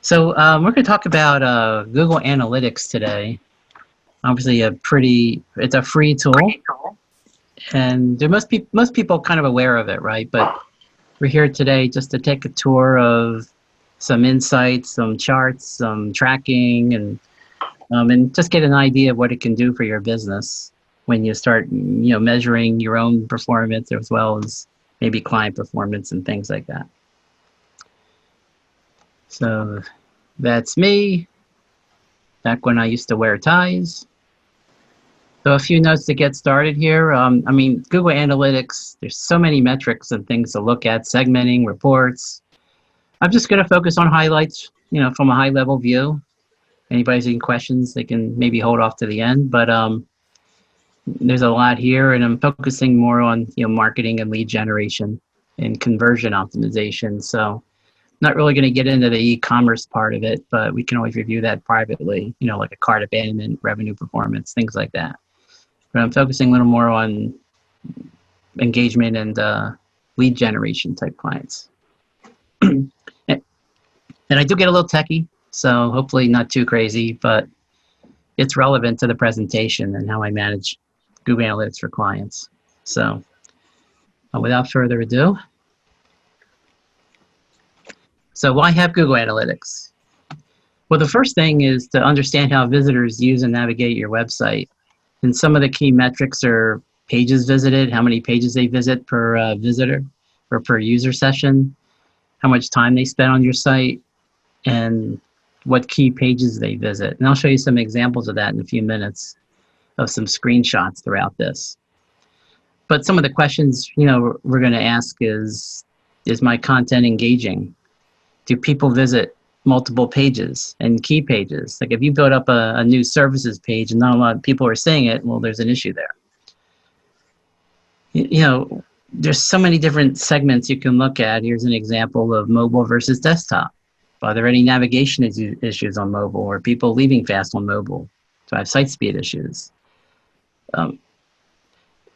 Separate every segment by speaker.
Speaker 1: So we're going to talk about Google Analytics today. Obviously, it's a free tool, and most people kind of aware of it, right? But we're here today just to take a tour of some insights, some charts, some tracking, and just get an idea of what it can do for your business when you start, measuring your own performance as well as maybe client performance and things like that. So that's me back when I used to wear ties. So a few notes to get started here. Google Analytics, there's so many metrics and things to look at, segmenting, reports. I'm just going to focus on highlights, from a high level view. Anybody's any questions, they can maybe hold off to the end. But there's a lot here, and I'm focusing more on, marketing and lead generation and conversion optimization. So not really going to get into the e-commerce part of it, but we can always review that privately, like a cart abandonment, revenue performance, things like that. But I'm focusing a little more on engagement and lead generation type clients. And I do get a little techie, so hopefully not too crazy, but it's relevant to the presentation and how I manage Google Analytics for clients. So without further ado, so why have Google Analytics? Well, the first thing is to understand how visitors use and navigate your website. And some of the key metrics are pages visited, how many pages they visit per visitor or per user session, how much time they spend on your site, and what key pages they visit. And I'll show you some examples of that in a few minutes of some screenshots throughout this. But some of the questions, we're going to ask is my content engaging? Do people visit multiple pages and key pages? Like if you build up a new services page and not a lot of people are seeing it, well, there's an issue there. There's so many different segments you can look at. Here's an example of mobile versus desktop. Are there any navigation issues on mobile, or people leaving fast on mobile? Do I have site speed issues? And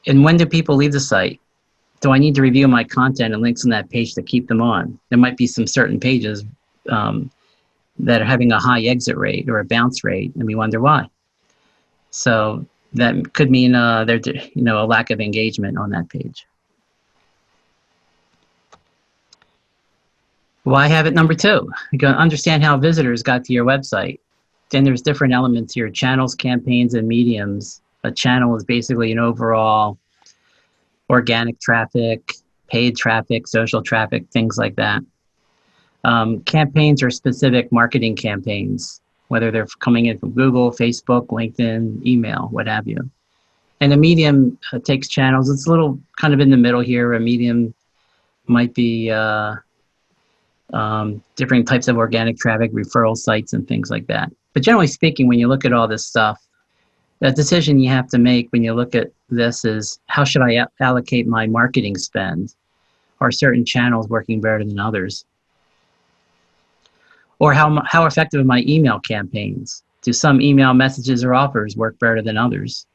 Speaker 1: when do people leave the site? Do I need to review my content and links on that page to keep them on? There might be some certain pages that are having a high exit rate or a bounce rate, and we wonder why. So that could mean there's a lack of engagement on that page. Why have it number 2? You can understand how visitors got to your website. Then there's different elements here: channels, campaigns, and mediums. A channel is basically an overall organic traffic, paid traffic, social traffic, things like that. Campaigns are specific marketing campaigns, whether they're coming in from Google, Facebook, LinkedIn, email, what have you. And a medium takes channels. It's a little kind of in the middle here. A medium might be different types of organic traffic, referral sites, and things like that. But generally speaking, when you look at all this stuff, the decision you have to make when you look at this is, how should I allocate my marketing spend? Are certain channels working better than others? Or how effective are my email campaigns? Do some email messages or offers work better than others?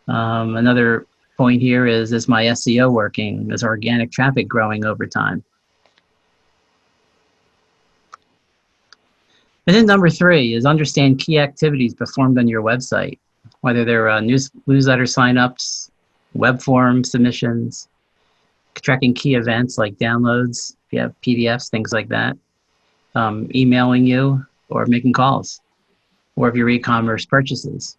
Speaker 1: Another point here is my SEO working? Is organic traffic growing over time? And then number 3 is understand key activities performed on your website, whether they're newsletter signups, web form submissions, tracking key events like downloads, if you have PDFs, things like that, emailing you or making calls, or of your e-commerce purchases.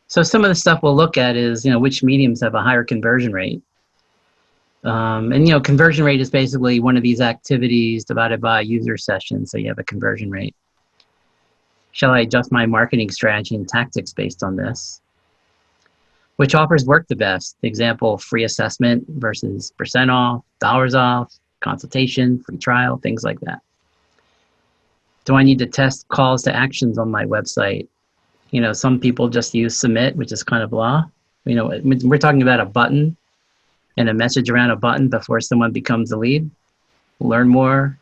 Speaker 1: So some of the stuff we'll look at is, which mediums have a higher conversion rate. Conversion rate is basically one of these activities divided by user sessions, so you have a conversion rate. Shall I adjust my marketing strategy and tactics based on this? Which offers work the best? Example, free assessment versus % off, dollars off, consultation, free trial, things like that. Do I need to test calls to actions on my website? Some people just use submit, which is kind of blah. We're talking about a button and a message around a button before someone becomes a lead. Learn more,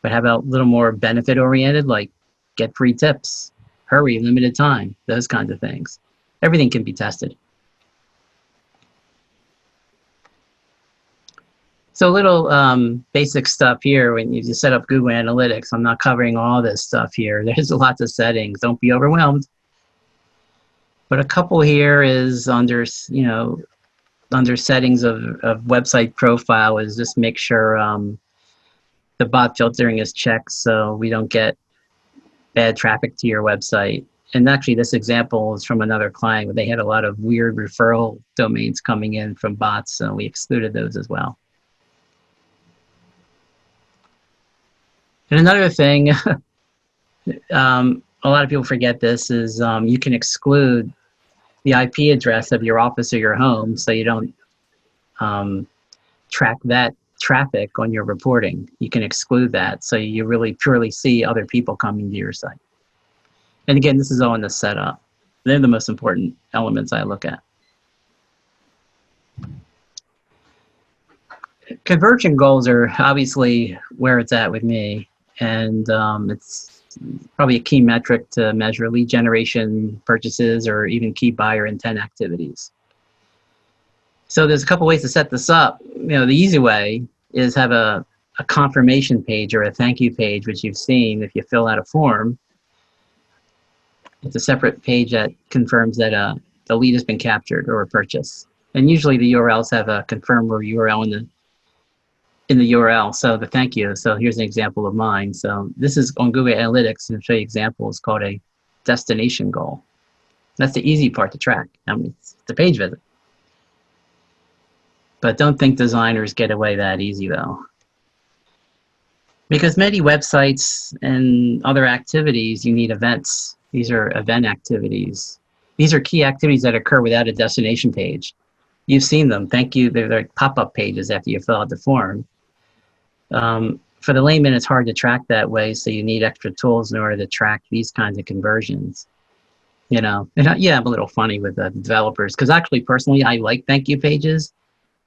Speaker 1: but have a little more benefit oriented, like get free tips, hurry, limited time, those kinds of things. Everything can be tested. So little basic stuff here when you set up Google Analytics. I'm not covering all this stuff here. There's lots of settings. Don't be overwhelmed. But a couple here is under, under settings of website profile is just make sure the bot filtering is checked so we don't get bad traffic to your website. And actually, this example is from another client where they had a lot of weird referral domains coming in from bots, so we excluded those as well. And another thing, a lot of people forget this, is you can exclude the IP address of your office or your home so you don't track that traffic on your reporting. You can exclude that so you really purely see other people coming to your site. And again, this is all in the setup. They're the most important elements I look at. Conversion goals are obviously where it's at with me, and it's probably a key metric to measure lead generation, purchases, or even key buyer intent activities. So there's a couple ways to set this up. The easy way is have a confirmation page or a thank you page, which you've seen if you fill out a form. It's a separate page that confirms that the lead has been captured or a purchase. And usually the URLs have a confirm or URL in the URL, so the thank you. So here's an example of mine. So this is on Google Analytics, and I'll show you examples called a destination goal. That's the easy part to track. It's the page visit. But don't think designers get away that easy though. Because many websites and other activities, you need events. These are event activities. These are key activities that occur without a destination page. You've seen them. Thank you. They're like pop-up pages after you fill out the form. For the layman, it's hard to track that way, so you need extra tools in order to track these kinds of conversions. And yeah, I'm a little funny with the developers, because actually, personally, I like thank you pages,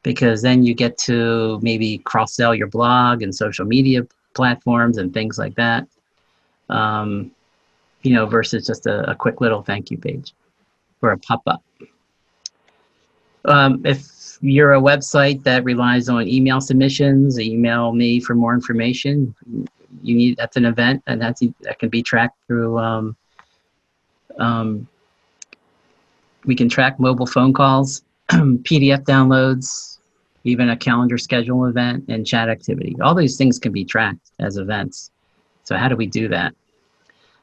Speaker 1: because then you get to maybe cross-sell your blog and social media platforms and things like that, versus just a quick little thank you page or a pop-up. If you're a website that relies on email submissions, email me for more information. That's an event, and that can be tracked through. We can track mobile phone calls, PDF downloads, even a calendar schedule event, and chat activity. All these things can be tracked as events. So how do we do that?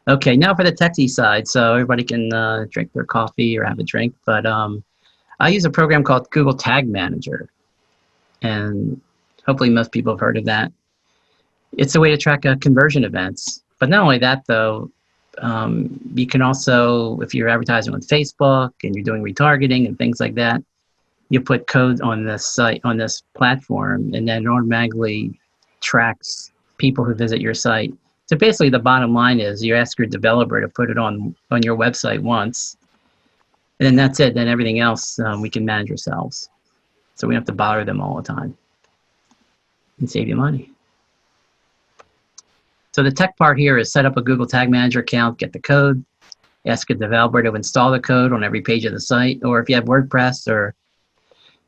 Speaker 1: Okay, now for the techie side. So everybody can drink their coffee or have a drink, but I use a program called Google Tag Manager, and hopefully most people have heard of that. It's a way to track conversion events. But not only that, though, you can also, if you're advertising on Facebook and you're doing retargeting and things like that, you put code on this site, on this platform, and then it automatically tracks people who visit your site. So basically the bottom line is you ask your developer to put it on your website once, and then that's it. Then everything else we can manage ourselves. So we don't have to bother them all the time and save you money. So the tech part here is set up a Google Tag Manager account, get the code, ask a developer to install the code on every page of the site, or if you have WordPress or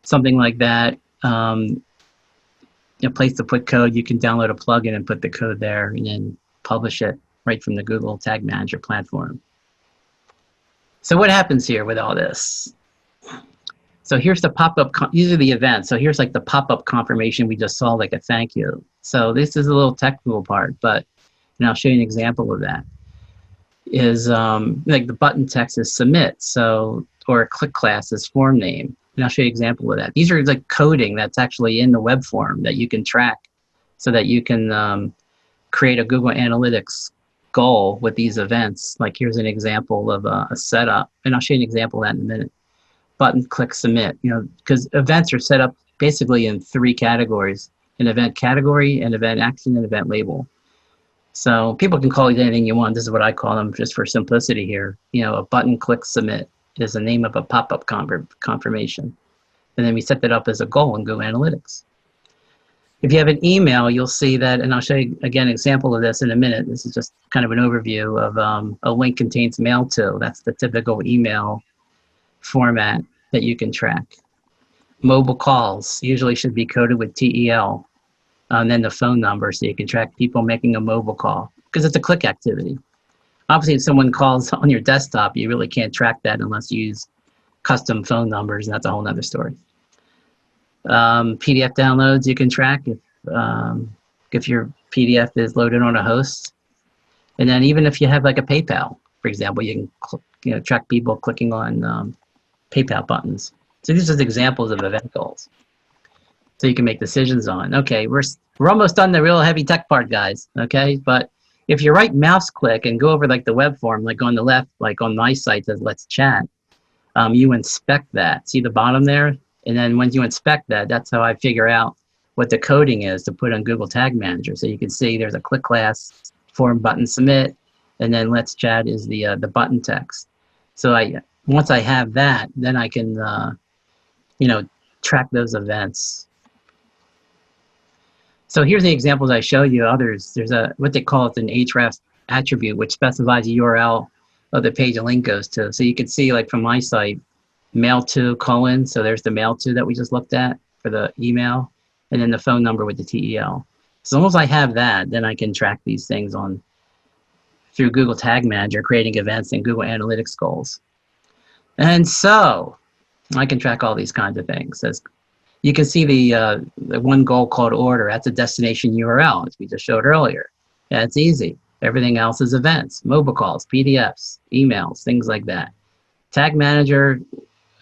Speaker 1: something like that, a place to put code, you can download a plugin and put the code there and then publish it right from the Google Tag Manager platform. So what happens here with all this? So here's the pop-up, these are the events. So here's like the pop-up confirmation we just saw, like a thank you. So this is a little technical part, but I'll show you an example of that. Is like the button text is submit, so, or a click class is form name. And I'll show you an example of that. These are like coding that's actually in the web form that you can track so that you can create a Google Analytics goal with these events. Like here's an example of a setup, and I'll show you an example of that in a minute. Button, click, submit, because events are set up basically in 3 categories: an event category, an event action, and event label. So people can call it anything you want. This is what I call them just for simplicity here. A button, click, submit is the name of a pop-up confirmation. And then we set that up as a goal in Google Analytics. If you have an email, you'll see that, and I'll show you again an example of this in a minute. This is just kind of an overview of a link contains mail to. That's the typical email format that you can track. Mobile calls usually should be coded with TEL, and then the phone number, so you can track people making a mobile call, because it's a click activity. Obviously, if someone calls on your desktop, you really can't track that unless you use custom phone numbers, and that's a whole other story. PDF downloads you can track if your PDF is loaded on a host. And then even if you have like a PayPal, for example, you can track people clicking on PayPal buttons. So these are just examples of event goals. So you can make decisions on, okay, we're almost done the real heavy tech part, guys, okay? But if you right mouse click and go over like the web form, like on the left, like on my site says let's chat, you inspect that. See the bottom there? And then once you inspect that, that's how I figure out what the coding is to put on Google Tag Manager. So you can see there's a click class, form button submit, and then let's chat is the button text. So once I have that, then I can track those events. So here's the examples I show you. Others, there's what they call an href attribute, which specifies the URL of the page a link goes to. So you can see, like from my site, mail to : so there's the mail to that we just looked at for the email, and then the phone number with the TEL. So as long as I have that, then I can track these things through Google Tag Manager, creating events and Google Analytics goals. And so I can track all these kinds of things. As you can see the one goal called order, that's a destination URL, as we just showed earlier. That's easy. Everything else is events, mobile calls, PDFs, emails, things like that. Tag Manager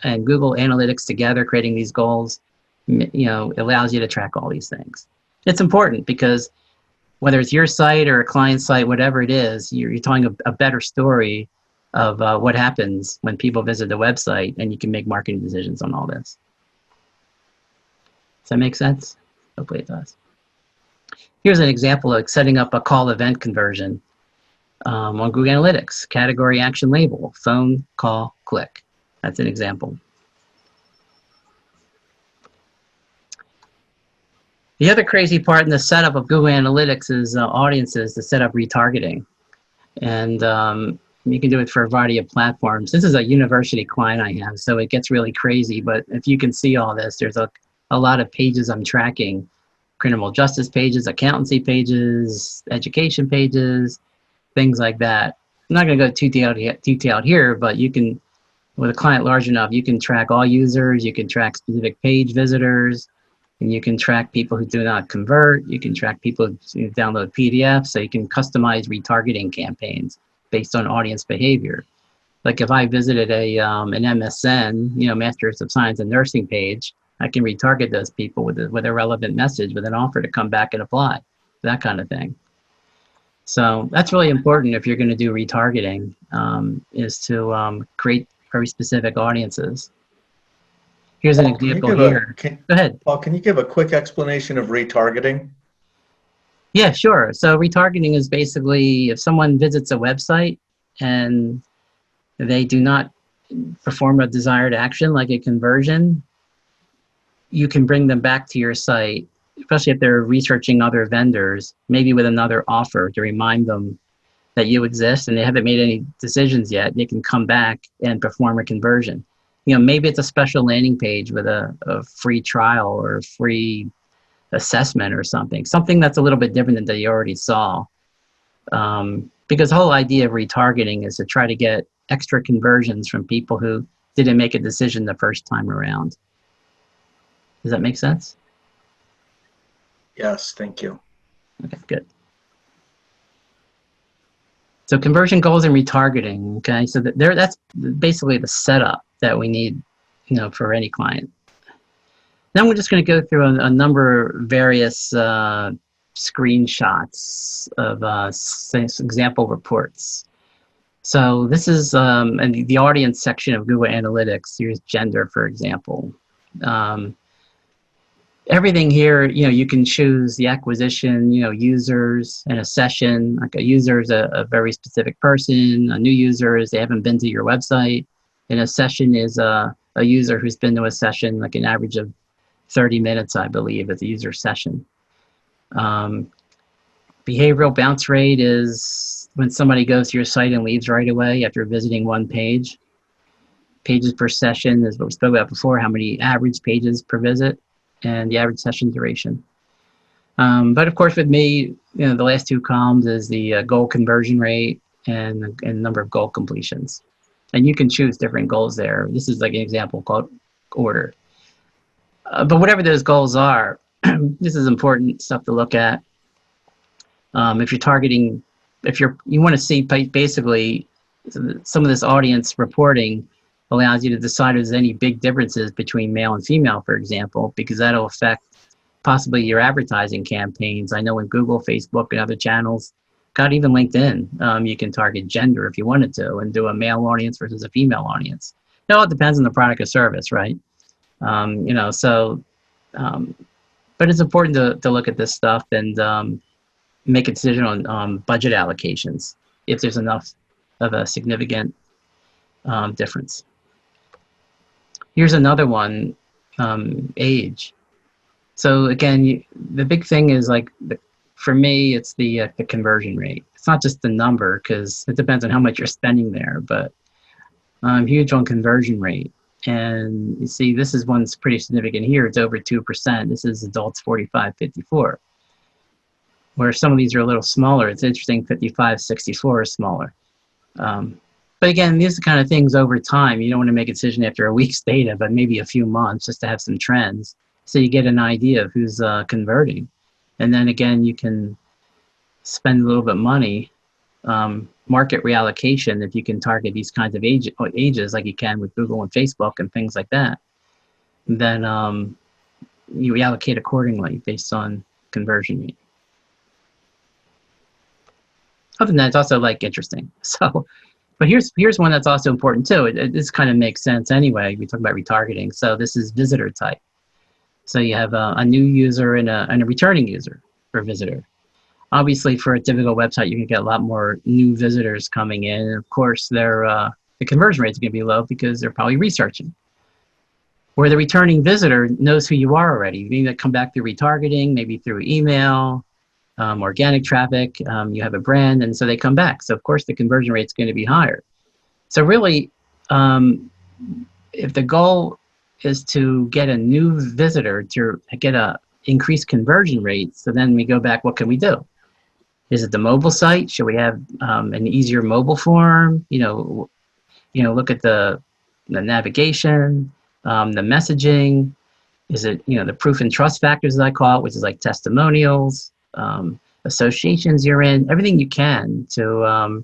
Speaker 1: and Google Analytics together, creating these goals, allows you to track all these things. It's important because whether it's your site or a client site, whatever it is, you're telling a better story of what happens when people visit the website, and you can make marketing decisions on all this. Does that make sense? Hopefully it does. Here's an example of setting up a call event conversion on Google Analytics. Category action label, phone, call, click. That's an example. The other crazy part in the setup of Google Analytics is audiences to set up retargeting. And you can do it for a variety of platforms. This is a university client I have, so it gets really crazy. But if you can see all this, there's a lot of pages I'm tracking. Criminal justice pages, accountancy pages, education pages, things like that. I'm not going to go too detailed here, but you can, with a client large enough, you can track all users, you can track specific page visitors, and you can track people who do not convert. You can track people who download PDFs, so you can customize retargeting campaigns based on audience behavior. Like if I visited an MSN, Masters of Science in Nursing page, I can retarget those people with a relevant message, with an offer to come back and apply, that kind of thing. So that's really important if you're going to do retargeting, is to create very specific audiences. Here's an example here. Go ahead.
Speaker 2: Paul, can you give a quick explanation of retargeting?
Speaker 1: Yeah, sure. So retargeting is basically if someone visits a website and they do not perform a desired action, like a conversion, you can bring them back to your site, especially if they're researching other vendors, maybe with another offer to remind them that you exist and they haven't made any decisions yet. They can come back and perform a conversion. Maybe it's a special landing page with a free trial or a free assessment or something that's a little bit different than you already saw. Because the whole idea of retargeting is to try to get extra conversions from people who didn't make a decision the first time around. Does that make sense?
Speaker 2: Yes, thank you.
Speaker 1: Okay, good. So conversion goals and retargeting, okay? So that's basically the setup that we need, for any client. Then we're just going to go through a number of various screenshots of example reports. So this is in the audience section of Google Analytics. Here's gender, for example. Everything here, you can choose the acquisition, users, and a session. Like a user is a very specific person. A new user is they haven't been to your website. And a session is a user who's been to a session, like an average of 30 minutes, I believe, is a user session. Behavioral bounce rate is when somebody goes to your site and leaves right away after visiting one page. pages per session is what we spoke about before, how many average pages per visit, and the average session duration. But of course, with me, the last two columns is the goal conversion rate and number of goal completions. And you can choose different goals there. This is like an example called order. But whatever those goals are, this is important stuff to look at. If you're targeting, you want to see basically some of this audience reporting allows you to decide if there's any big differences between male and female, for example, because that'll affect possibly your advertising campaigns. I know in Google, Facebook, and other channels, God, even LinkedIn, you can target gender if you wanted to and do a male audience versus a female audience. It all depends on the product or service, right? But it's important to look at this stuff and make a decision on budget allocations if there's enough of a significant difference. Here's another one, age. So again, the big thing is for me, it's the conversion rate. It's not just the number because it depends on how much you're spending there, but I'm huge on conversion rate. And you see, this is one's pretty significant here. It's over 2%. This is adults 45-54. Where some of these are a little smaller. It's interesting, 55-64 is smaller. But again, these are the kind of things over time. You don't want to make a decision after a week's data, but maybe a few months just to have some trends. So you get an idea of who's converting. And then again, you can spend a little bit of money, market reallocation, if you can target these kinds of ages like you can with Google and Facebook and things like that. Then you reallocate accordingly based on conversion rate. Other than that, it's also interesting. So, but here's one that's also important too. This kind of makes sense anyway. We talk about retargeting. So this is visitor type. So you have a new user and a returning user for visitor. Obviously, for a typical website, you can get a lot more new visitors coming in. And of course, the conversion rate is going to be low because they're probably researching. Where the returning visitor knows who you are already. You need to come back through retargeting, maybe through email, organic traffic. You have a brand, and so they come back. So of course, the conversion rate is going to be higher. So really, if the goal is to get a new visitor to get a increased conversion rate, so then we go back, what can we do? Is it the mobile site? Should we have an easier mobile form? Look at the navigation, the messaging. Is it, the proof and trust factors, as I call it, which is like testimonials, associations you're in, everything you can to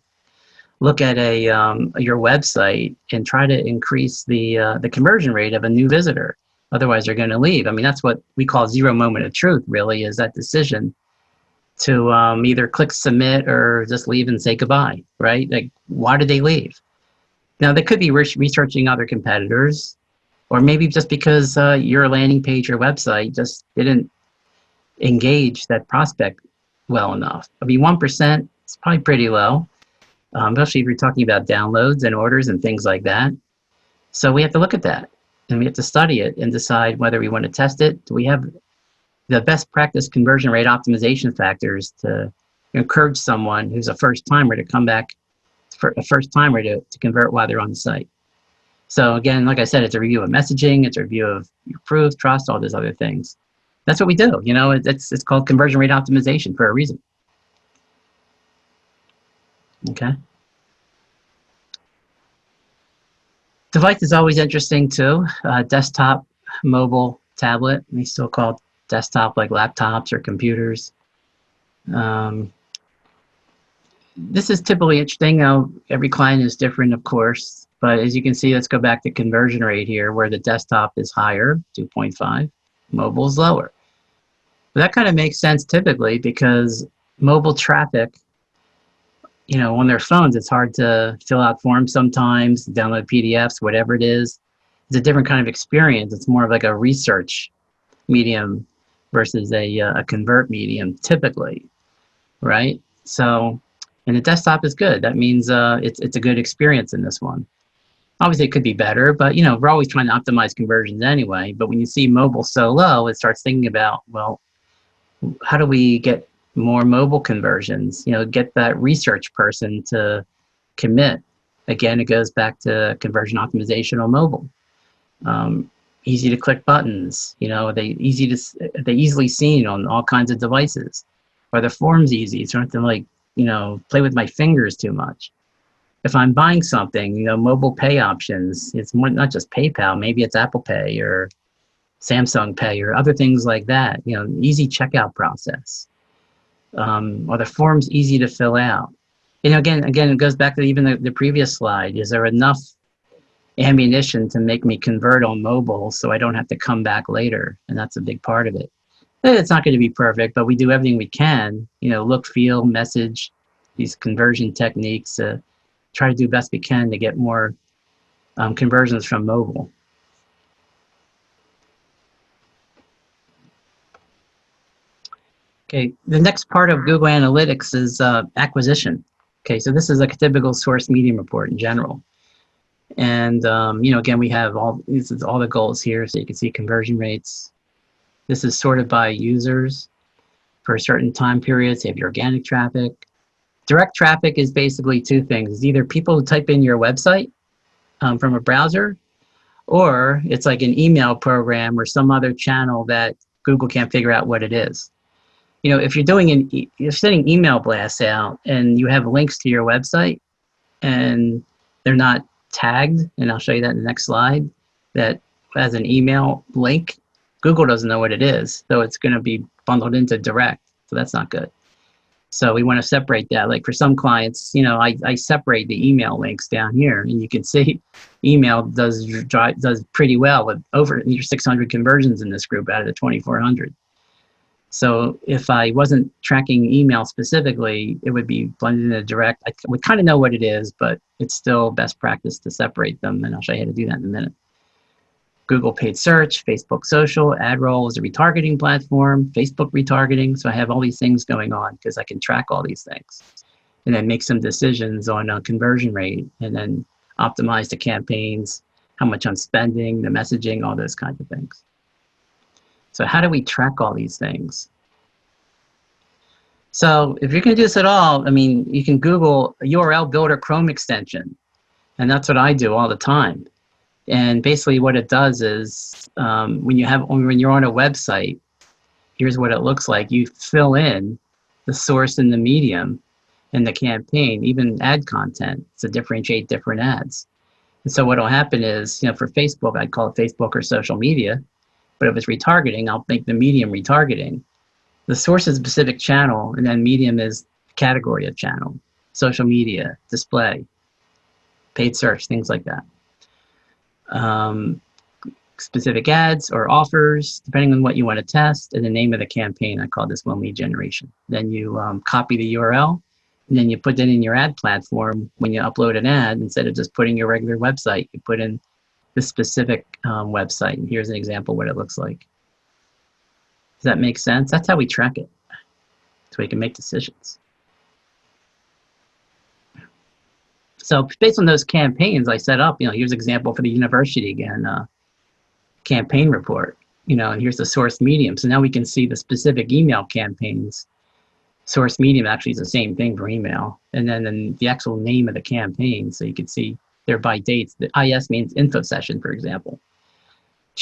Speaker 1: look at your website and try to increase the conversion rate of a new visitor. Otherwise, they're going to leave. I mean, that's what we call zero moment of truth, really, is that decision to either click submit or just leave and say goodbye, right? Like, why did they leave? Now, they could be researching other competitors, or maybe just because your landing page or website just didn't engage that prospect well enough. I mean, 1% is probably pretty low, especially if you're talking about downloads and orders and things like that. So we have to look at that, and we have to study it and decide whether we want to test it. Do we have the best practice conversion rate optimization factors to encourage someone who's a first timer to come back for a first timer to convert while they're on the site? So again, like I said, it's a review of messaging, it's a review of your proof, trust, all those other things. That's what we do. It's called conversion rate optimization for a reason. Okay. Device is always interesting too. Desktop, mobile, tablet. They still call desktop like laptops or computers. This is typically interesting. Now, every client is different, of course, but as you can see, let's go back to conversion rate here, where the desktop is higher, 2.5, mobile is lower. But that kind of makes sense typically because mobile traffic, on their phones, it's hard to fill out forms sometimes, download PDFs, whatever it is. It's a different kind of experience. It's more of like a research medium versus a convert medium typically, right? So, and the desktop is good. That means it's a good experience in this one. Obviously, it could be better, but we're always trying to optimize conversions anyway. But when you see mobile so low, it starts thinking about, well, how do we get more mobile conversions? Get that research person to commit Again, it goes back to conversion optimization on mobile. Easy to click buttons, they easily seen on all kinds of devices. Are the forms easy? So I don't have to play with my fingers too much. If I'm buying something, mobile pay options, it's more not just PayPal, maybe it's Apple Pay or Samsung Pay or other things like that, easy checkout process. Are the forms easy to fill out? Again, it goes back to even the previous slide. Is there enough ammunition to make me convert on mobile so I don't have to come back later? And that's a big part of it. It's not going to be perfect, but we do everything we can, look, feel, message, these conversion techniques, try to do the best we can to get more conversions from mobile. Okay, the next part of Google Analytics is acquisition. Okay, so this is a typical source medium report in general. And, again, we have this is all the goals here, so you can see conversion rates. This is sorted by users for a certain time period. So you have your organic traffic. Direct traffic is basically two things. It's either people who type in your website from a browser, or it's like an email program or some other channel that Google can't figure out what it is. If you're sending email blasts out and you have links to your website and they're not tagged, and I'll show you that in the next slide, that as an email link, Google doesn't know what it is, so it's going to be bundled into direct, so that's not good. So we want to separate that. Like for some clients, I separate the email links down here, and you can see email does pretty well with over 600 conversions in this group out of the 2,400. So if I wasn't tracking email specifically, it would be blended into direct. I would kind of know what it is, but it's still best practice to separate them, and I'll show you how to do that in a minute. Google paid search, Facebook social, AdRoll is a retargeting platform, Facebook retargeting. So I have all these things going on because I can track all these things and then make some decisions on conversion rate and then optimize the campaigns, how much I'm spending, the messaging, all those kinds of things. So how do we track all these things? So if you're going to do this at all, you can Google a URL builder Chrome extension, and that's what I do all the time. And basically what it does is when you're on a website, here's what it looks like. You fill in the source and the medium and the campaign, even ad content to differentiate different ads. And so what will happen is, for Facebook, I'd call it Facebook or social media. But if it's retargeting, I'll make the medium retargeting. The source is a specific channel, and then medium is category of channel, social media, display, paid search, things like that. Specific ads or offers, depending on what you want to test, and the name of the campaign. I call this one lead generation. Then you copy the URL, and then you put that in your ad platform. When you upload an ad, instead of just putting your regular website, you put in the specific website. And here's an example of what it looks like. Does that make sense? That's how we track it, so we can make decisions. So based on those campaigns I set up, here's an example for the university again, campaign report, and here's the source medium. So now we can see the specific email campaigns. Source medium actually is the same thing for email. And then the actual name of the campaign. So you can see they're by dates. The IS means info session, for example.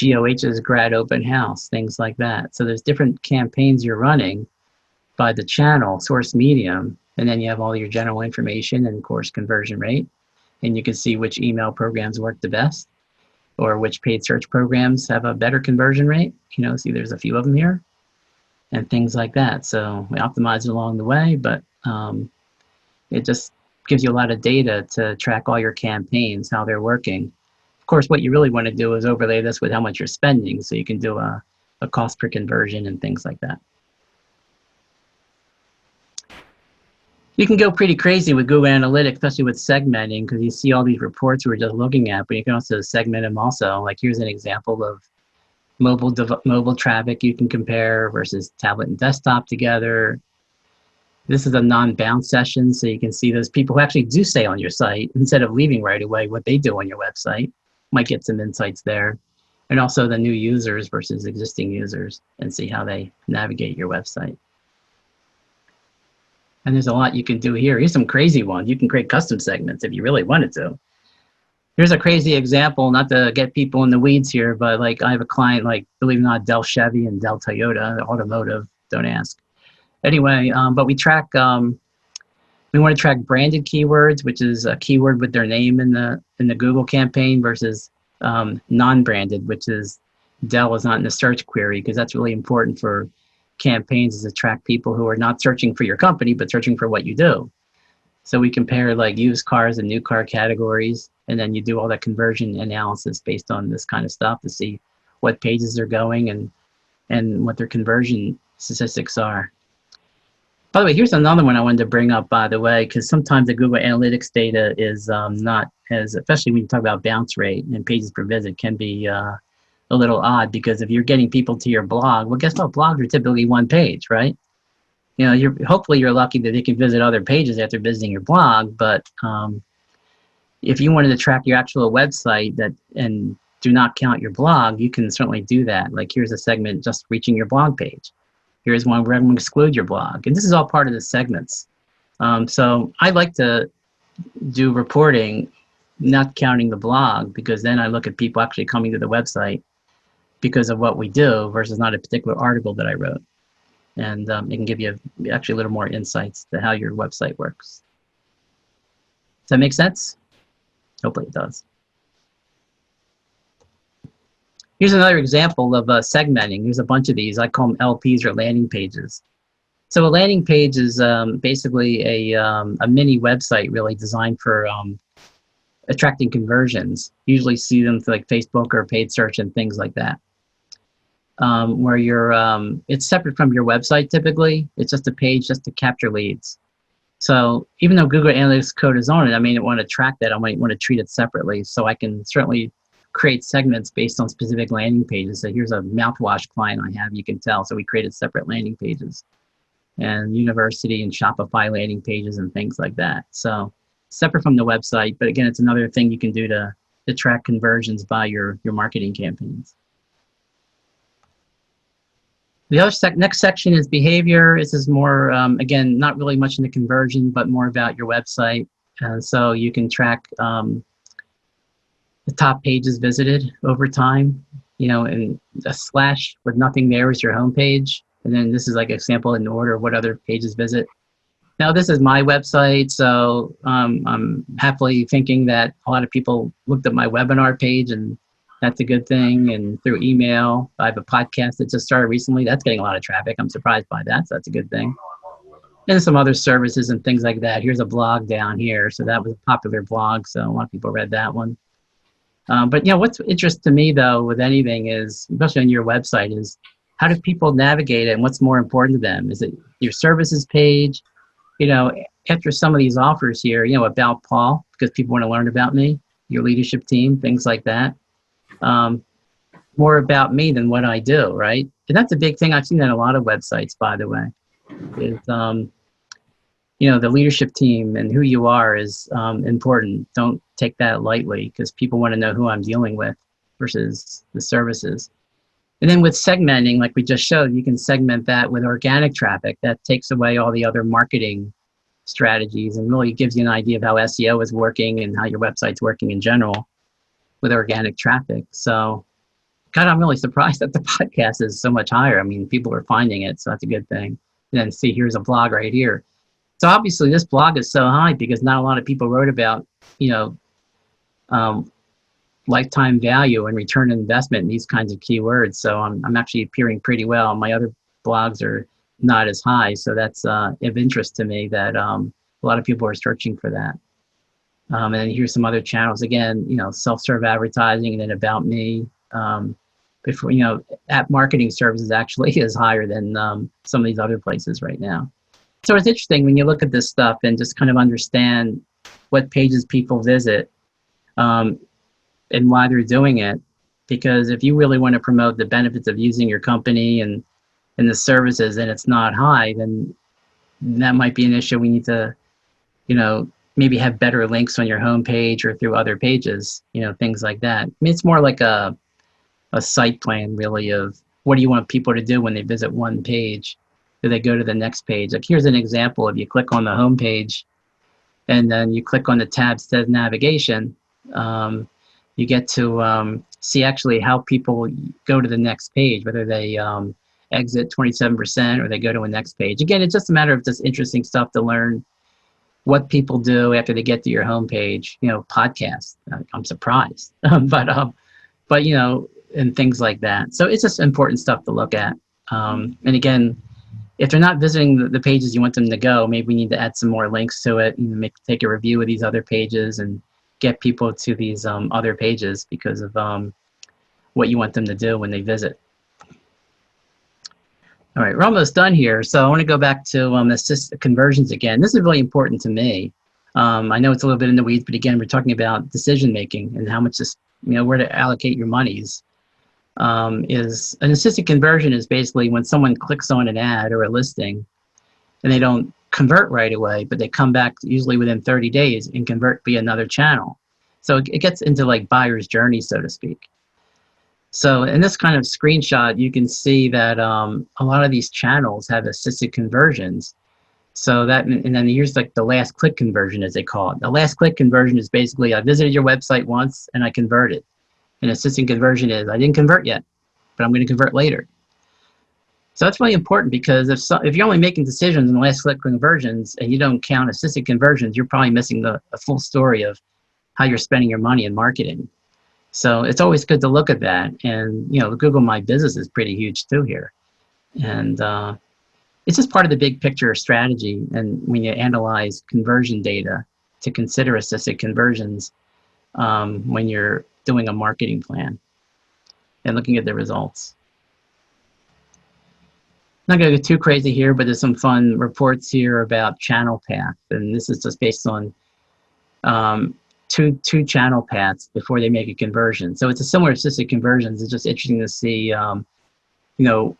Speaker 1: GOH is grad open house, things like that. So there's different campaigns you're running by the channel, source medium, and then you have all your general information and, of course, conversion rate. And you can see which email programs work the best or which paid search programs have a better conversion rate. See there's a few of them here and things like that. So we optimize it along the way, but it just gives you a lot of data to track all your campaigns, how they're working. Of course, what you really want to do is overlay this with how much you're spending so you can do a cost per conversion and things like that. You can go pretty crazy with Google Analytics, especially with segmenting, because you see all these reports we're just looking at, but you can also segment them also. Like here's an example of mobile traffic you can compare versus tablet and desktop together. This is a non-bounce session, so you can see those people who actually do stay on your site instead of leaving right away, what they do on your website. Might get some insights there. And also the new users versus existing users and see how they navigate your website. And there's a lot you can do here. Here's some crazy ones. You can create custom segments if you really wanted to. Here's a crazy example, not to get people in the weeds here, but like I have a client like, believe it or not, Dell Chevy and Dell Toyota, automotive, don't ask. Anyway, but we want to track branded keywords, which is a keyword with their name in the Google campaign versus non-branded, which is Dell is not in the search query, because that's really important for campaigns, is to track people who are not searching for your company, but searching for what you do. So we compare like used cars and new car categories, and then you do all that conversion analysis based on this kind of stuff to see what pages they're going and what their conversion statistics are. By the way, here's another one I wanted to bring up, by the way, because sometimes the Google Analytics data is not as, especially when you talk about bounce rate and pages per visit, can be a little odd, because if you're getting people to your blog, well, guess what? Blogs are typically one page, right? You know, hopefully you're lucky that they can visit other pages after visiting your blog, but if you wanted to track your actual website and do not count your blog, you can certainly do that. Like here's a segment just reaching your blog page. Here's one where I'm going to exclude your blog. And this is all part of the segments. So I like to do reporting, not counting the blog, because then I look at people actually coming to the website because of what we do versus not a particular article that I wrote. And it can give you actually a little more insights to how your website works. Does that make sense? Hopefully it does. Here's another example of segmenting. There's a bunch of these. I call them LPs, or landing pages. So a landing page is basically a mini website, really designed for attracting conversions. Usually see them through like Facebook or paid search and things like that. Where it's separate from your website typically. It's just a page just to capture leads. So even though Google Analytics code is on it, I may not want to track that. I might want to treat it separately. So I can certainly create segments based on specific landing pages. So here's a mouthwash client I have, you can tell. So we created separate landing pages, and university and Shopify landing pages and things like that. So separate from the website, but again, it's another thing you can do to track conversions by your marketing campaigns. The other next section is behavior. This is more, again, not really much in the conversion, but more about your website. So you can track the top pages visited over time, you know, and a slash with nothing there is your home page. And then this is like an example in order of what other pages visit. Now this is my website, so I'm happily thinking that a lot of people looked at my webinar page, and that's a good thing. And through email, I have a podcast that just started recently. That's getting a lot of traffic. I'm surprised by that, so that's a good thing. And some other services and things like that. Here's a blog down here. So that was a popular blog, so a lot of people read that one. But you know, what's interesting to me though with anything is, especially on your website, is how do people navigate it and what's more important to them? Is it your services page? You know, after some of these offers here, you know, about Paul, because people want to learn about me, your leadership team, things like that. More about me than what I do, right? And that's a big thing. I've seen that in a lot of websites, by the way, is, you know, the leadership team and who you are is important. Don't take that lightly, because people want to know who I'm dealing with versus the services. And then with segmenting, like we just showed, you can segment that with organic traffic. That takes away all the other marketing strategies and really gives you an idea of how SEO is working and how your website's working in general with organic traffic. So, God, I'm really surprised that the podcast is so much higher. I mean, people are finding it, so that's a good thing. And then see, here's a blog right here. So obviously this blog is so high because not a lot of people wrote about, you know, lifetime value and return on investment and these kinds of keywords. So I'm actually appearing pretty well. My other blogs are not as high. So that's of interest to me that a lot of people are searching for that. And then here's some other channels. Again, you know, self-serve advertising, and then about me. Before, you know, app marketing services actually is higher than some of these other places right now. So it's interesting when you look at this stuff and just kind of understand what pages people visit and why they're doing it. Because if you really want to promote the benefits of using your company and the services and it's not high, then that might be an issue. We need to, you know, maybe have better links on your homepage or through other pages, you know, things like that. I mean, it's more like a site plan really of what do you want people to do when they visit one page. Do they go to the next page? Like here's an example. If you click on the home page and then you click on the tab that says navigation, you get to see actually how people go to the next page, whether they exit 27% or they go to a next page. Again, it's just a matter of just interesting stuff to learn what people do after they get to your homepage. Podcasts. I'm surprised, but and things like that. So it's just important stuff to look at. And again, if they're not visiting the pages you want them to go, maybe we need to add some more links to it and take a review of these other pages and get people to these other pages because of what you want them to do when they visit. All right, we're almost done here. So I want to go back to assist conversions again. This is really important to me. I know it's a little bit in the weeds, but again, we're talking about decision making and how much where to allocate your monies. Is an assisted conversion is basically when someone clicks on an ad or a listing and they don't convert right away, but they come back usually within 30 days and convert via another channel. So it gets into like buyer's journey, so to speak. So in this kind of screenshot, you can see that a lot of these channels have assisted conversions. So that, and then here's like the last click conversion, as they call it. The last click conversion is basically I visited your website once and I converted. An assisted conversion is I didn't convert yet, but I'm going to convert later. So that's really important because if you're only making decisions in the last click conversions and you don't count assisted conversions, you're probably missing the full story of how you're spending your money in marketing. So it's always good to look at that. And Google My Business is pretty huge too here. And it's just part of the big picture strategy. And when you analyze conversion data, to consider assisted conversions when you're doing a marketing plan and looking at the results. I'm not going to go too crazy here, but there's some fun reports here about channel path. And this is just based on two channel paths before they make a conversion. So it's a similar assisted conversions. It's just interesting to see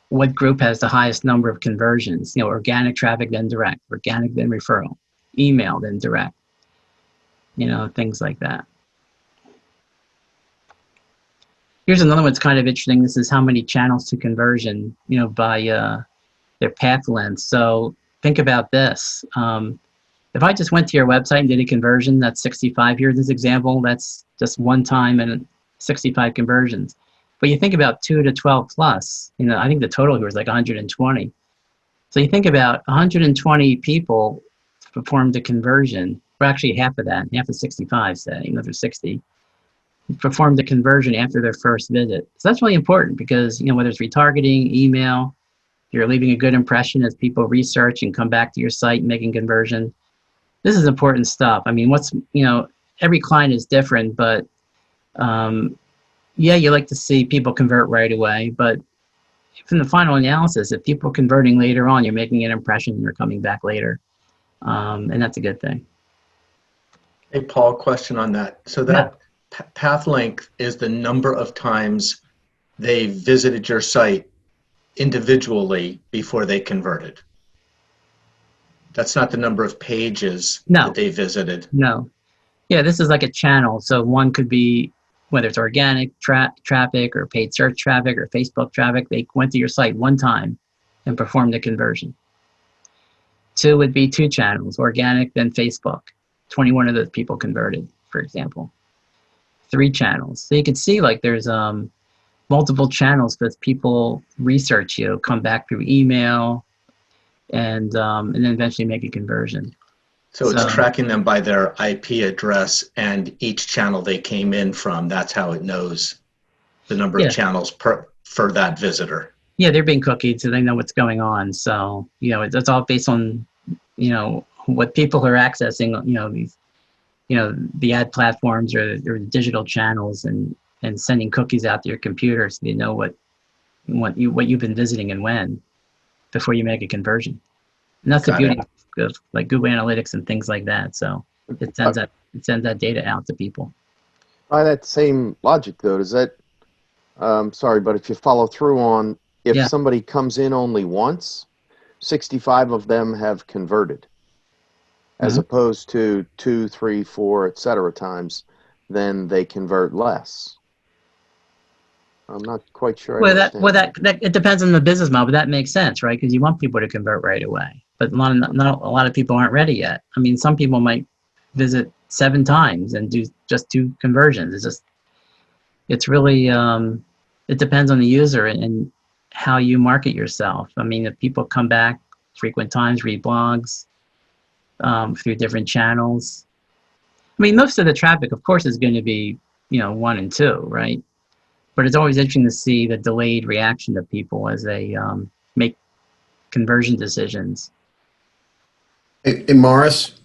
Speaker 1: what group has the highest number of conversions. Organic traffic, then direct, organic, then referral, email, then direct, things like that. Here's another one that's kind of interesting. This is how many channels to conversion, by their path length. So think about this. If I just went to your website and did a conversion, that's 65 here in this example. That's just one time and 65 conversions. But you think about 2 to 12 plus, I think the total here is like 120. So you think about 120 people performed a conversion, or actually half of that, half of 65, say, another 60. Performed the conversion after their first visit. So that's really important because, whether it's retargeting, email, you're leaving a good impression as people research and come back to your site and making conversion. This is important stuff. I mean, every client is different, but yeah, you like to see people convert right away, but from the final analysis, if people are converting later on, you're making an impression and you're coming back later. And that's a good thing.
Speaker 2: Hey, Paul, question on that. So that path length is the number of times they visited your site individually before they converted. That's not the number of pages that they visited.
Speaker 1: No. Yeah, this is like a channel. So one could be whether it's organic traffic or paid search traffic or Facebook traffic. They went to your site one time and performed the conversion. 2 would be 2 channels, organic, then Facebook. 21 of those people converted, for example. 3 channels. So you can see like there's multiple channels because people research you, come back through email, and then eventually make a conversion.
Speaker 2: So it's tracking them by their IP address and each channel they came in from. That's how it knows the number of channels for that visitor. Yeah, they're being cookied, so they know what's going on. So it's all based on what people are accessing. These the ad platforms or digital channels and sending cookies out to your computer so they know what you've been visiting and when before you make a conversion. And that's the beauty of like Google Analytics and things like that. So it sends that data out to people.
Speaker 3: By that same logic, though, does that? Sorry, but if you follow through on if somebody comes in only once, 65 of them have converted, as opposed to 2, 3, 4, etc. times, then they convert less. I'm not quite sure I
Speaker 1: Well,
Speaker 3: understand.
Speaker 1: that it depends on the business model, but that makes sense, right? Because you want people to convert right away, but not a lot of people aren't ready yet. I mean, some people might visit 7 times and do just 2 conversions. It's really it depends on the user and how you market yourself. I mean, if people come back frequent times, read blogs through different channels. I mean, most of the traffic, of course, is going to be 1 and 2, right? But it's always interesting to see the delayed reaction of people as they make conversion decisions.
Speaker 4: Hey, Morris?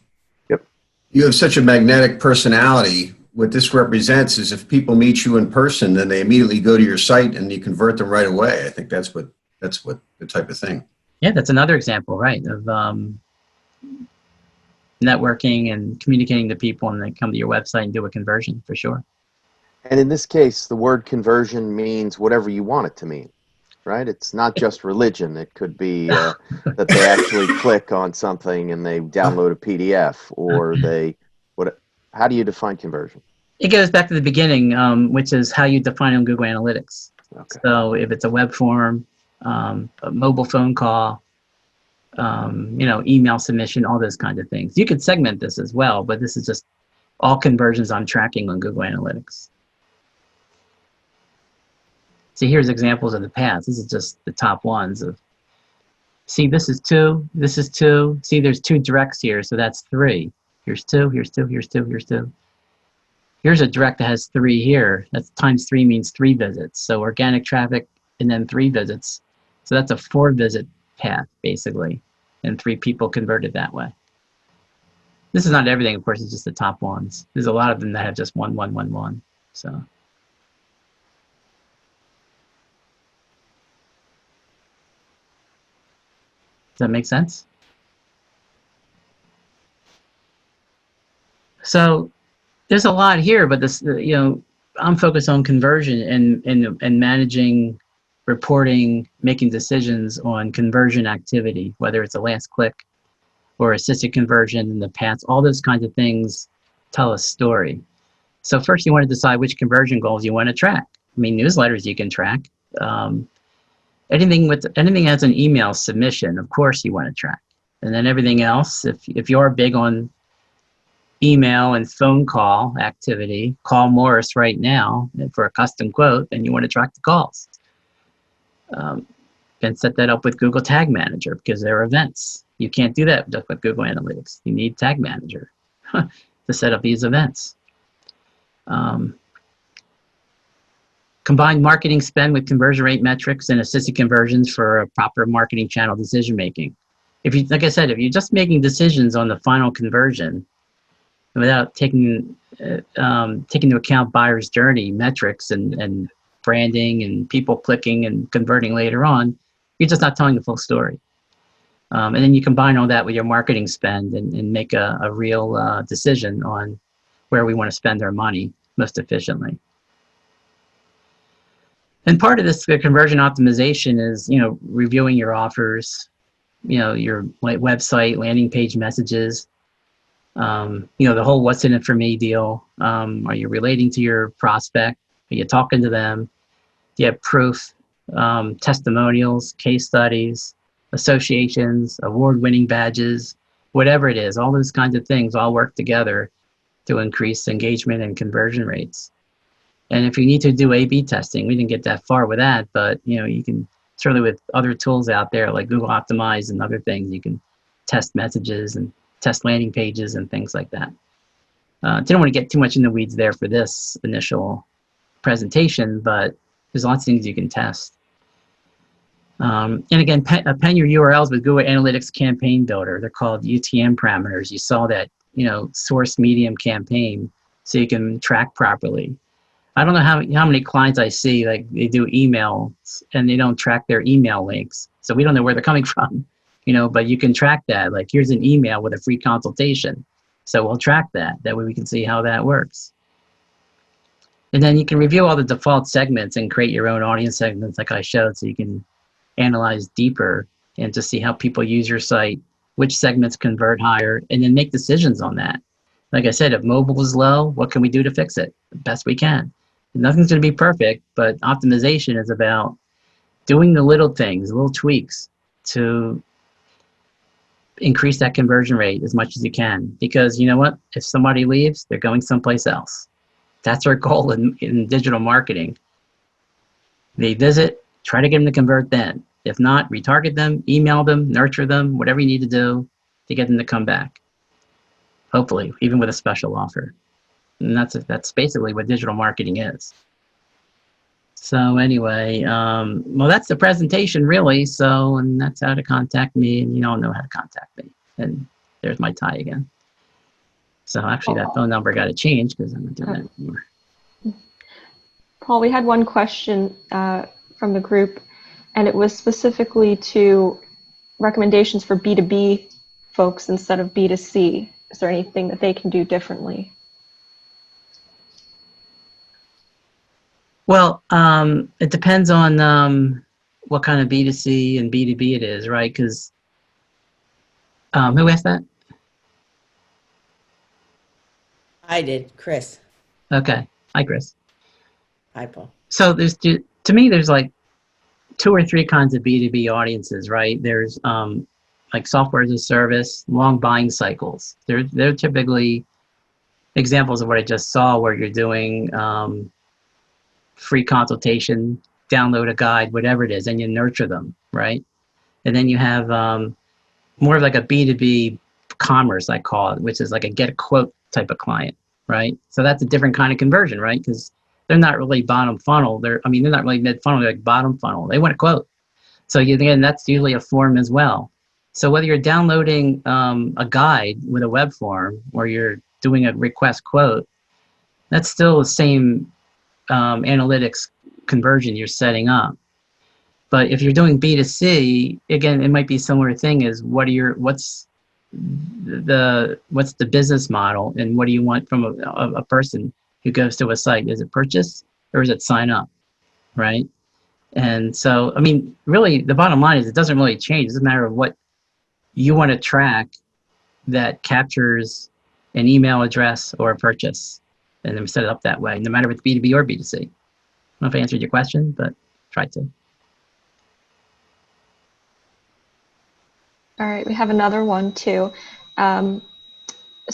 Speaker 3: Yep.
Speaker 4: You have such a magnetic personality. What this represents is if people meet you in person, then they immediately go to your site and you convert them right away. I think that's what the type of thing.
Speaker 1: Yeah, that's another example, right, of networking and communicating to people, and they come to your website and do a conversion for sure.
Speaker 3: And in this case, the word conversion means whatever you want it to mean, right? It's not just religion. It could be that they actually click on something and they download a PDF, or how do you define conversion?
Speaker 1: It goes back to the beginning, which is how you define it on Google Analytics. Okay. So if it's a web form, a mobile phone call, email submission, all those kinds of things. You could segment this as well, but this is just all conversions I'm tracking on Google Analytics. See, here's examples of the past. This is just the top ones of, see, this is 2, this is 2. See, there's 2 directs here, so that's 3. Here's 2, here's 2, here's 2, here's 2. Here's a direct that has 3 here. That's times 3 means 3 visits. So organic traffic and then 3 visits. So that's a 4 visit path, basically, and 3 people converted that way. This is not everything, of course, it's just the top ones. There's a lot of them that have just 1, 1, 1, 1. So. Does that make sense? So there's a lot here, but this, I'm focused on conversion and managing, reporting, making decisions on conversion activity, whether it's a last click or assisted conversion in the past. All those kinds of things tell a story. So first you want to decide which conversion goals you want to track. I mean, newsletters you can track. Anything as an email submission, of course you want to track. And then everything else, if you're big on email and phone call activity, call Morris right now for a custom quote, then you want to track the calls. And set that up with Google Tag Manager, because they're events. You can't do that just with Google Analytics. You need Tag Manager to set up these events. Combine marketing spend with conversion rate metrics and assisted conversions for a proper marketing channel decision making. Like I said, if you're just making decisions on the final conversion without taking into account buyer's journey metrics and branding and people clicking and converting later on, you're just not telling the full story. And then you combine all that with your marketing spend and make a real decision on where we want to spend our money most efficiently. And part of this conversion optimization is, reviewing your offers, your website, landing page messages, the whole what's in it for me deal. Are you relating to your prospect? Are you talking to them? Do you have proof, testimonials, case studies, associations, award-winning badges, whatever it is, all those kinds of things all work together to increase engagement and conversion rates. And if you need to do A/B testing, we didn't get that far with that, but you can certainly, with other tools out there like Google Optimize and other things, you can test messages and test landing pages and things like that. Didn't want to get too much in the weeds there for this initial presentation, but there's lots of things you can test. And again, append your URLs with Google Analytics Campaign Builder. They're called UTM parameters. You saw that, source, medium, campaign, so you can track properly. I don't know how many clients I see, like they do emails and they don't track their email links. So we don't know where they're coming from, but you can track that. Like, here's an email with a free consultation. So we'll track that. That way we can see how that works. And then you can review all the default segments and create your own audience segments like I showed, so you can analyze deeper and to see how people use your site, which segments convert higher, and then make decisions on that. Like I said, if mobile is low, what can we do to fix it? The best we can. Nothing's going to be perfect, but optimization is about doing the little things, little tweaks to increase that conversion rate as much as you can. Because you know what? If somebody leaves, they're going someplace else. That's our goal in digital marketing. They visit, try to get them to convert then. If not, retarget them, email them, nurture them, whatever you need to do to get them to come back. Hopefully, even with a special offer. And that's basically what digital marketing is. So anyway, well, that's the presentation really. So, and that's how to contact me, and you all know how to contact me. And there's my tie again. So actually that phone number got to change because I'm not doing that anymore.
Speaker 5: Paul, we had one question from the group, and it was specifically to recommendations for B2B folks instead of B2C. Is there anything that they can do differently?
Speaker 1: Well, it depends on what kind of B2C and B2B it is, right? Because who asked that?
Speaker 6: I did, Chris.
Speaker 1: Okay. Hi, Chris.
Speaker 6: Hi, Paul.
Speaker 1: So to me, there's like 2 or 3 kinds of B2B audiences, right? There's like software as a service, long buying cycles. They're typically examples of what I just saw, where you're doing free consultation, download a guide, whatever it is, and you nurture them, right? And then you have more of like a B2B commerce, I call it, which is like a get a quote type of client, right? So that's a different kind of conversion, right? Because they're not really bottom funnel. They're not really mid funnel. They're like bottom funnel. They want a quote. So again, that's usually a form as well. So whether you're downloading a guide with a web form or you're doing a request quote, that's still the same analytics conversion you're setting up. But if you're doing B2C, again, it might be a similar thing as what's the business model and what do you want from a person who goes to a site? Is it purchase or is it sign up, right? And so, I mean, really the bottom line is it doesn't really change. It's a matter of what you want to track that captures an email address or a purchase, and then set it up that way, no matter if it's B2B or B2C. I don't know if I answered your question, but tried to.
Speaker 5: All right, we have another one too. So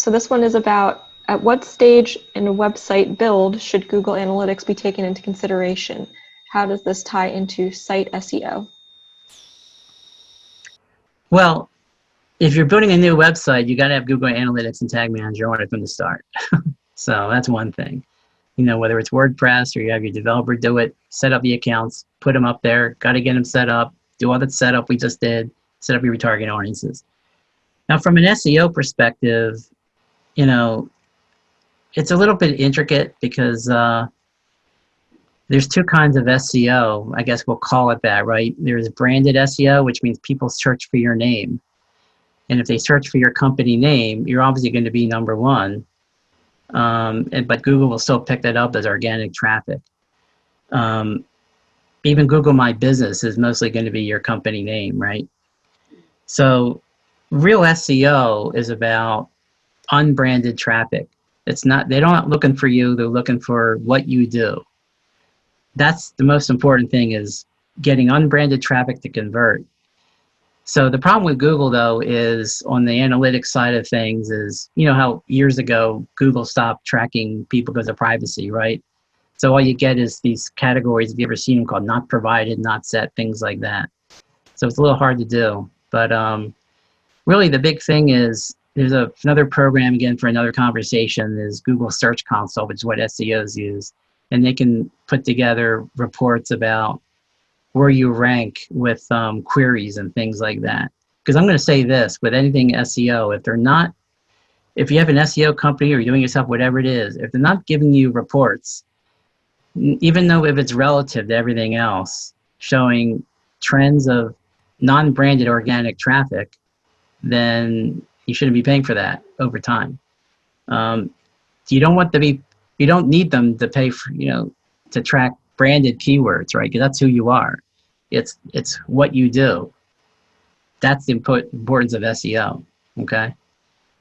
Speaker 5: this one is about, at what stage in a website build should Google Analytics be taken into consideration? How does this tie into site SEO?
Speaker 1: Well, if you're building a new website, you got to have Google Analytics and Tag Manager on it from the start. So that's one thing. You know, whether it's WordPress or you have your developer do it, set up the accounts, put them up there, got to get them set up, do all that setup we just did, set up your retargeting audiences. Now, from an SEO perspective, you know, it's a little bit intricate because there's 2 kinds of SEO. I guess we'll call it that, right? There's branded SEO, which means people search for your name. And if they search for your company name, you're obviously going to be number 1. But Google will still pick that up as organic traffic. Even Google My Business is mostly going to be your company name, right? So real SEO is about unbranded traffic. It's not, they're not looking for you, they're looking for what you do. That's the most important thing, is getting unbranded traffic to convert. So the problem with Google, though, is on the analytics side of things is, you know how years ago Google stopped tracking people because of privacy, right? So all you get is these categories, if you ever seen them, called not provided, not set, things like that. So it's a little hard to do. But really the big thing is, there's another program, again, for another conversation, is Google Search Console, which is what SEOs use. And they can put together reports about where you rank with queries and things like that. Because I'm going to say this, with anything SEO, if you have an SEO company or you're doing yourself, whatever it is, if they're not giving you reports, even though if it's relative to everything else, showing trends of non-branded organic traffic, then you shouldn't be paying for that over time. You don't need them to pay for, to track branded keywords, right? Because that's who you are. It's what you do. That's the importance of SEO, okay?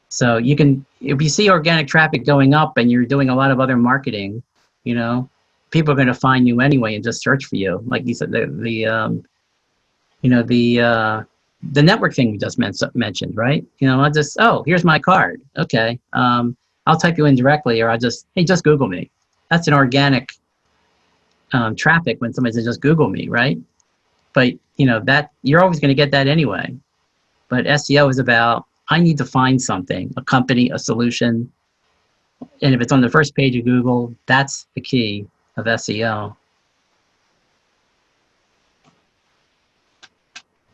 Speaker 1: So if you see organic traffic going up and you're doing a lot of other marketing, people are going to find you anyway and just search for you. Like you said, the network thing we just mentioned, right? I'll just, oh, here's my card. Okay. I'll type you in directly, or I'll just, hey, just Google me. That's an organic traffic when somebody says just Google me, right? But that you're always going to get that anyway. But SEO is about, I need to find something, a company, a solution. And if it's on the first page of Google, that's the key of SEO.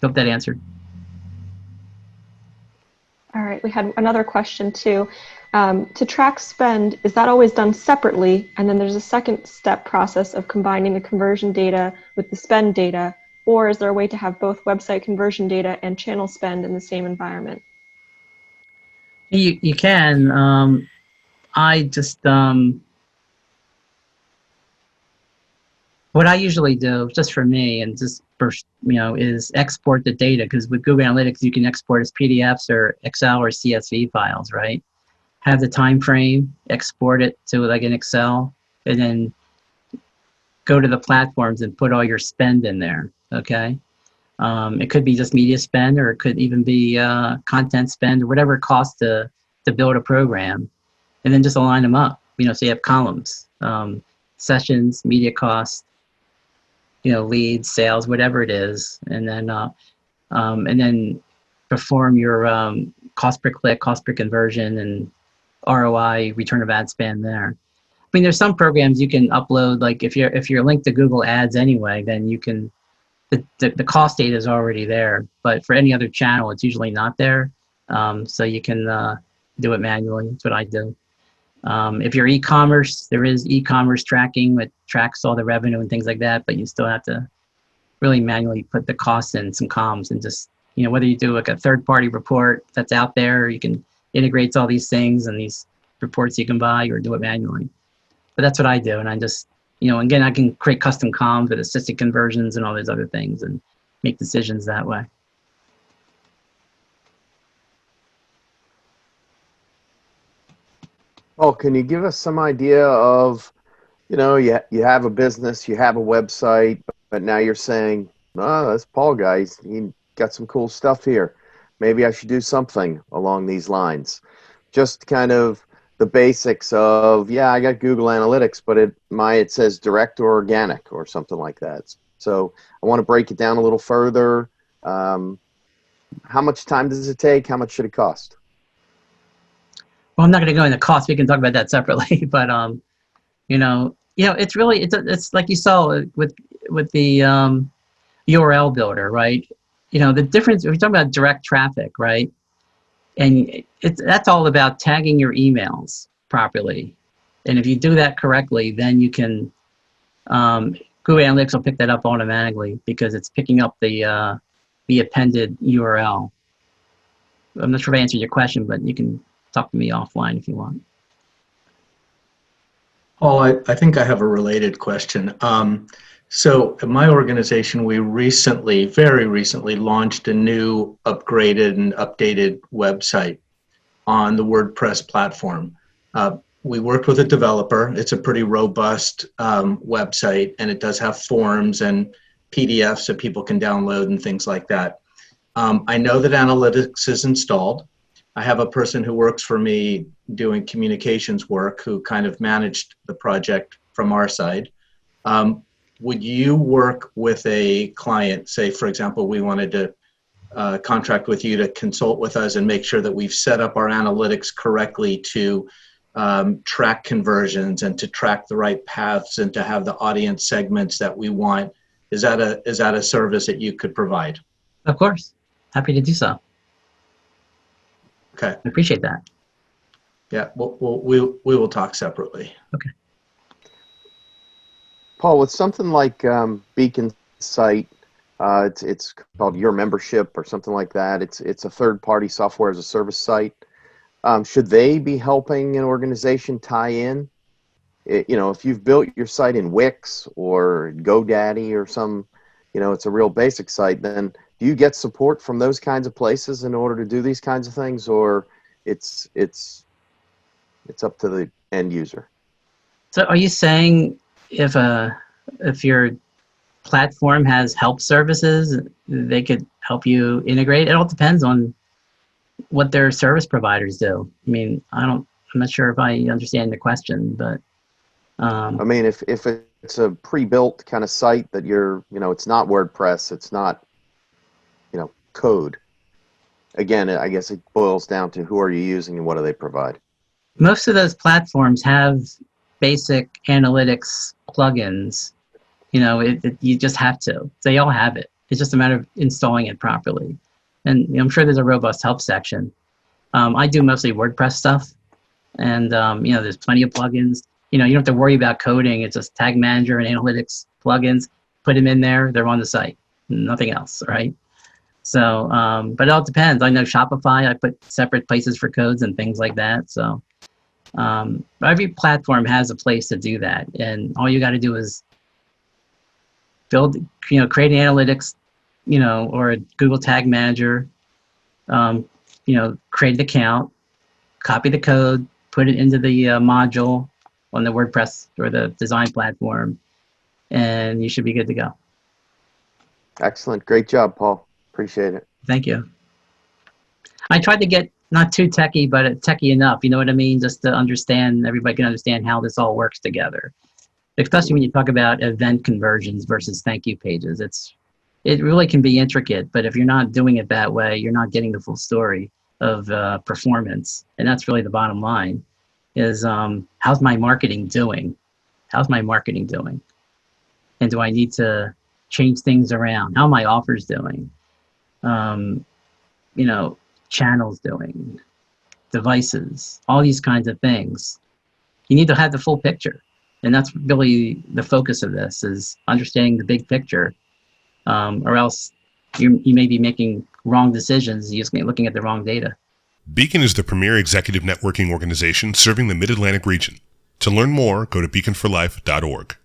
Speaker 1: Hope that answered.
Speaker 5: All right, we had another question too. To track spend, is that always done separately? And then there's a second step process of combining the conversion data with the spend data, or is there a way to have both website conversion data and channel spend in the same environment?
Speaker 1: You can. I just, what I usually do, just for me, and just for, is export the data, because with Google Analytics, you can export as PDFs or Excel or CSV files, right? Have the time frame, export it to like an Excel, and then go to the platforms and put all your spend in there, okay? It could be just media spend, or it could even be content spend, or whatever it costs to build a program, and then just align them up, so you have columns, sessions, media costs, leads, sales, whatever it is, and then perform your cost per click, cost per conversion, and ROI, return of ad spend there. I mean, there's some programs you can upload, like if you're linked to Google Ads anyway, then you can, the cost data is already there. But for any other channel, it's usually not there. So you can do it manually. That's what I do. If you're e-commerce, there is e-commerce tracking that tracks all the revenue and things like that, but you still have to really manually put the costs in some columns, and just, whether you do like a third-party report that's out there, you can integrate all these things and these reports you can buy, or do it manually. But that's what I do, and I just, again, I can create custom columns with assisted conversions and all those other things and make decisions that way.
Speaker 3: Oh, can you give us some idea of, you have a business, you have a website, but now you're saying, oh, that's Paul guy, he got some cool stuff here. Maybe I should do something along these lines. Just kind of the basics of, yeah, I got Google Analytics, but it says direct or organic or something like that. So I want to break it down a little further. How much time does it take? How much should it cost?
Speaker 1: Well, I'm not going to go into cost. We can talk about that separately. But it's really, it's like you saw with the URL builder, right? The difference, we're talking about direct traffic, right? And that's all about tagging your emails properly. And if you do that correctly, then you can, Google Analytics will pick that up automatically, because it's picking up the appended URL. I'm not sure if I answered your question, but you can talk to me offline if you want.
Speaker 2: Paul, I think I have a related question. So at my organization, we very recently launched a new upgraded and updated website on the WordPress platform. We worked with a developer. It's a pretty robust website, and it does have forms and PDFs that people can download and things like that. I know that analytics is installed. I have a person who works for me doing communications work who kind of managed the project from our side. Would you work with a client, say, for example, we wanted to contract with you to consult with us and make sure that we've set up our analytics correctly to track conversions and to track the right paths and to have the audience segments that we want? Is that a service that you could provide?
Speaker 1: Of course. Happy to do so.
Speaker 2: Okay.
Speaker 1: I appreciate that.
Speaker 2: Yeah, we will talk separately.
Speaker 1: Okay.
Speaker 3: Paul, with something like Beacon site, it's called Your Membership or something like that. It's a third-party software as a service site. Should they be helping an organization tie in? If you've built your site in Wix or GoDaddy or some, it's a real basic site, then do you get support from those kinds of places in order to do these kinds of things, or it's up to the end user?
Speaker 1: So are you saying if your platform has help services, they could help you integrate. It all depends on what their service providers do. I mean, I'm not sure if I understand the question, but
Speaker 3: I mean, if it's a pre-built kind of site that it's not WordPress, it's not, code. Again, I guess it boils down to who are you using and what do they provide.
Speaker 1: Most of those platforms have basic analytics plugins. You just have to. They all have it. It's just a matter of installing it properly. And I'm sure there's a robust help section. I do mostly WordPress stuff, and there's plenty of plugins. You don't have to worry about coding. It's just tag manager and analytics plugins. Put them in there. They're on the site. Nothing else, right? So, but it all depends. I know Shopify, I put separate places for codes and things like that. So every platform has a place to do that. And all you got to do is create analytics, or a Google Tag Manager, create an account, copy the code, put it into the module on the WordPress or the design platform, and you should be good to go.
Speaker 3: Excellent. Great job, Paul. Appreciate it.
Speaker 1: Thank you. I tried to get not too techie, but techie enough. You know what I mean? Just to understand, everybody can understand how this all works together. Especially when you talk about event conversions versus thank you pages. It really can be intricate, but if you're not doing it that way, you're not getting the full story of performance. And that's really the bottom line is, how's my marketing doing? How's my marketing doing? And do I need to change things around? How are my offers doing? Channels doing, devices, all these kinds of things. You need to have the full picture. And that's really the focus of this, is understanding the big picture, or else you may be making wrong decisions. You're just looking at the wrong data.
Speaker 7: Beacon is the premier executive networking organization serving the Mid-Atlantic region. To learn more, go to beaconforlife.org.